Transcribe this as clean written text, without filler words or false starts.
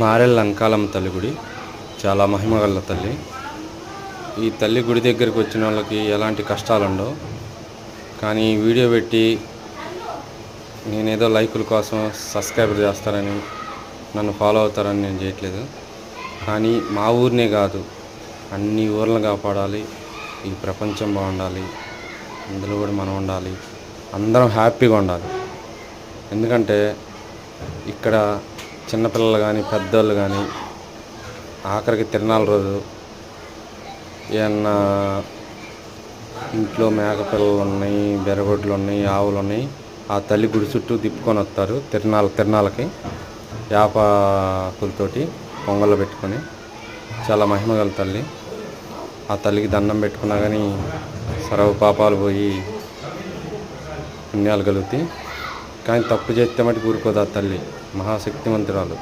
మారెళ్ళ అంకాలమ్మ తల్లి గుడి చాలా మహిమగల తల్లి. ఈ తల్లి గుడి దగ్గరికి వచ్చిన వాళ్ళకి ఎలాంటి కష్టాలు ఉండవు. కానీ వీడియో పెట్టి నేనేదో లైకుల కోసం సబ్స్క్రైబర్ చేస్తారని నన్ను ఫాలో అవుతారని నేను చేయట్లేదు. కానీ మా ఊరినే కాదు, అన్ని ఊర్లను కాపాడాలి, ఈ ప్రపంచం బాగుండాలి, అందులో కూడా మనం ఉండాలి, అందరం హ్యాపీగా ఉండాలి. ఎందుకంటే ఇక్కడ చిన్నపిల్లలు కానీ పెద్దోళ్ళు కానీ ఆఖరికి తిరణాల రోజు ఏమన్నా ఇంట్లో మేక పిల్లలు ఉన్నాయి, బెరగొడ్లు ఉన్నాయి, ఆవులు ఉన్నాయి, ఆ తల్లి గుడి చుట్టూ తిప్పుకొని వస్తారు. తిరణాలకి యాపాకులతోటి పొంగళ్ళు పెట్టుకొని చాలా మహిమగల తల్లి. ఆ తల్లికి దండం పెట్టుకున్నా కానీ సర్వ పాపాలు పోయి పుణ్యాలు కలుగుతాయి. కానీ తప్పు చేస్తే మటుకు ఊరుకోదు ఆ తల్లి, మహాశక్తివంతురాలు.